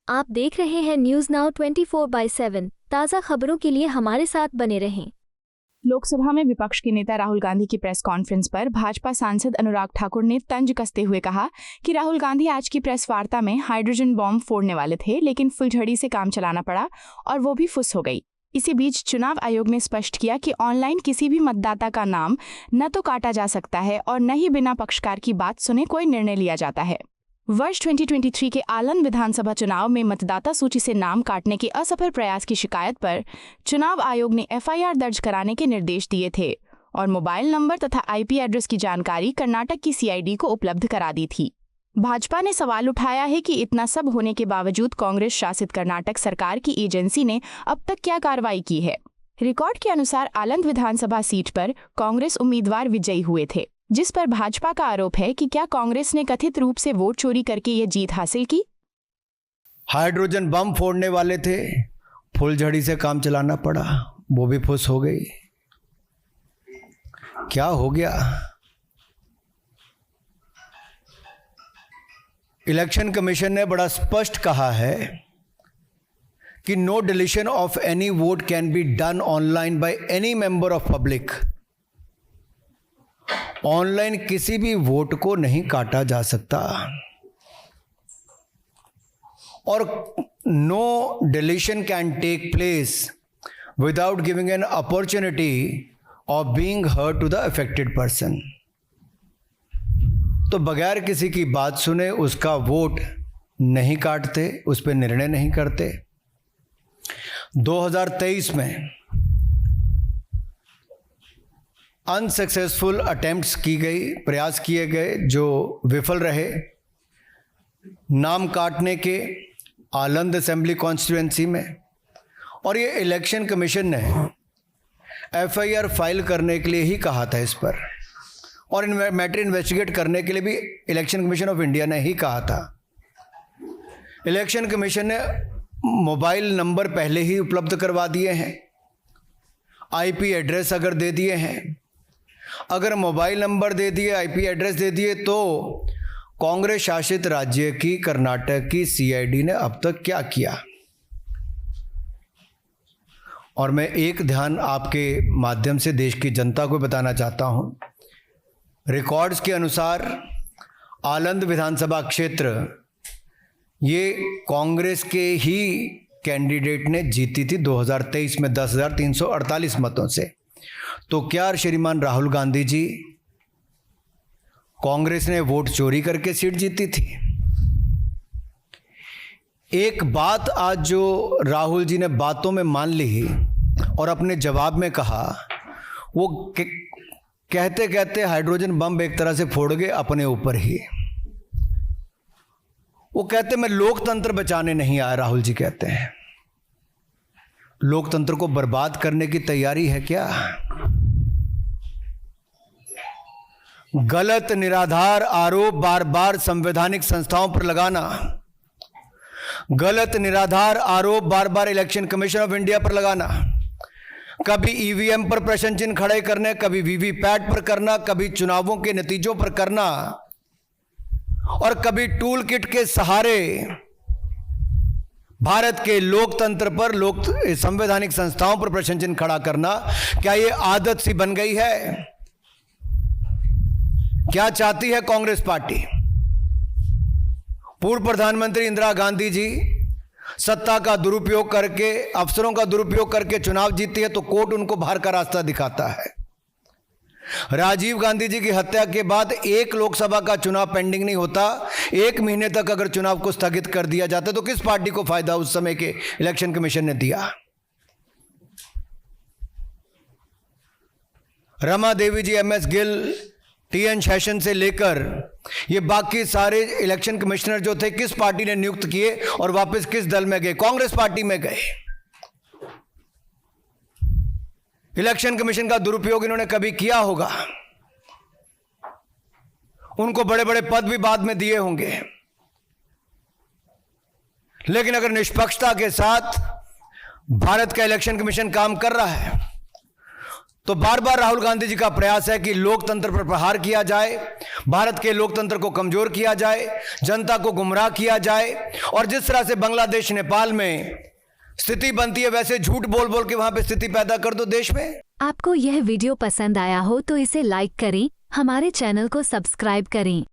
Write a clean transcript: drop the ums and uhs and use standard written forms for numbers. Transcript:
आप देख रहे हैं न्यूज नाउ 24/7 ताज़ा खबरों के लिए हमारे साथ बने रहें। लोकसभा में विपक्ष के नेता राहुल गांधी की प्रेस कॉन्फ्रेंस पर भाजपा सांसद अनुराग ठाकुर ने तंज कसते हुए कहा कि राहुल गांधी आज की प्रेस वार्ता में हाइड्रोजन बॉम्ब फोड़ने वाले थे, लेकिन फुलझड़ी से काम चलाना पड़ा और वो भी फुस हो गई। इसी बीच चुनाव आयोग ने स्पष्ट किया कि ऑनलाइन किसी भी मतदाता का नाम न तो काटा जा सकता है और न ही बिना पक्षकार की बात सुने कोई निर्णय लिया जाता है। वर्ष 2023 के आलंद विधानसभा चुनाव में मतदाता सूची से नाम काटने के असफल प्रयास की शिकायत पर चुनाव आयोग ने एफआईआर दर्ज कराने के निर्देश दिए थे और मोबाइल नंबर तथा आईपी एड्रेस की जानकारी कर्नाटक की सीआईडी को उपलब्ध करा दी थी। भाजपा ने सवाल उठाया है कि इतना सब होने के बावजूद कांग्रेस शासित कर्नाटक सरकार की एजेंसी ने अब तक क्या कार्रवाई की है। रिकॉर्ड के अनुसार आलंद विधानसभा सीट पर कांग्रेस उम्मीदवार विजयी हुए थे, जिस पर भाजपा का आरोप है कि क्या कांग्रेस ने कथित रूप से वोट चोरी करके ये जीत हासिल की। हाइड्रोजन बम फोड़ने वाले थे, फुलझड़ी से काम चलाना पड़ा, वो भी फुस हो गई। क्या हो गया? इलेक्शन कमीशन ने बड़ा स्पष्ट कहा है कि no deletion of any vote can be done online by any member of public. Online किसी भी वोट को नहीं काटा जा सकता और no deletion can take place without giving an opportunity of being heard to the affected person. तो बगैर किसी की बात सुने उसका वोट नहीं काटते, उस पर निर्णय नहीं करते। 2023 में अनसक्सेसफुल अटेम्प्ट्स की गई, प्रयास किए गए जो विफल रहे नाम काटने के आलंद असेंबली कॉन्स्टिट्यूएंसी में, और ये इलेक्शन कमीशन ने एफआईआर फाइल करने के लिए ही कहा था इस पर, और मैटर इन्वेस्टिगेट करने के लिए भी इलेक्शन कमीशन ऑफ इंडिया ने ही कहा था। इलेक्शन कमीशन ने मोबाइल नंबर पहले ही उपलब्ध करवा दिए हैं, आईपी एड्रेस अगर दे दिए हैं, अगर मोबाइल नंबर दे दिए, आईपी एड्रेस दे दिए, तो कांग्रेस शासित राज्य की कर्नाटक की सीआईडी ने अब तक क्या किया। और मैं एक ध्यान आपके माध्यम से देश की जनता को बताना चाहता हूं। रिकॉर्ड्स के अनुसार आलंद विधानसभा क्षेत्र ये कांग्रेस के ही कैंडिडेट ने जीती थी 2023 में 10,348 मतों से। तो क्या श्रीमान राहुल गांधी जी, कांग्रेस ने वोट चोरी करके सीट जीती थी? एक बात आज जो राहुल जी ने बातों में मान ली और अपने जवाब में कहा, वो कहते कहते हाइड्रोजन बम एक तरह से फोड़ गए अपने ऊपर ही। वो कहते मैं लोकतंत्र बचाने नहीं आया, राहुल जी कहते हैं। लोकतंत्र को बर्बाद करने की तैयारी है क्या? गलत निराधार आरोप बार बार संवैधानिक संस्थाओं पर लगाना, गलत निराधार आरोप बार बार इलेक्शन कमीशन ऑफ इंडिया पर लगाना, कभी ईवीएम पर प्रश्न चिन्ह खड़े करने, कभी वीवीपैट पर करना, कभी चुनावों के नतीजों पर करना, और कभी टूल किट के सहारे भारत के लोकतंत्र पर, संवैधानिक संस्थाओं पर प्रश्न चिन्ह खड़ा करना, क्या ये आदत सी बन गई है? क्या चाहती है कांग्रेस पार्टी? पूर्व प्रधानमंत्री इंदिरा गांधी जी सत्ता का दुरुपयोग करके, अफसरों का दुरुपयोग करके चुनाव जीती है तो कोर्ट उनको बाहर का रास्ता दिखाता है। राजीव गांधी जी की हत्या के बाद एक लोकसभा का चुनाव पेंडिंग नहीं होता, 1 महीने तक अगर चुनाव को स्थगित कर दिया जाता तो किस पार्टी को फायदा उस समय के इलेक्शन कमीशन ने दिया? रमा देवी जी, एमएस गिल, टीएन शेषन से लेकर ये बाकी सारे इलेक्शन कमिश्नर जो थे किस पार्टी ने नियुक्त किए और वापस किस दल में गए? कांग्रेस पार्टी में गए। इलेक्शन कमीशन का दुरुपयोग इन्होंने कभी किया होगा, उनको बड़े बड़े पद भी बाद में दिए होंगे, लेकिन अगर निष्पक्षता के साथ भारत का इलेक्शन कमीशन काम कर रहा है तो बार बार राहुल गांधी जी का प्रयास है कि लोकतंत्र पर प्रहार किया जाए, भारत के लोकतंत्र को कमजोर किया जाए, जनता को गुमराह किया जाए, और जिस तरह से बांग्लादेश नेपाल में स्थिति बनती है वैसे झूठ बोल बोल के वहां पे स्थिति पैदा कर दो देश में। आपको यह वीडियो पसंद आया हो तो इसे लाइक करें, हमारे चैनल को सब्सक्राइब करें।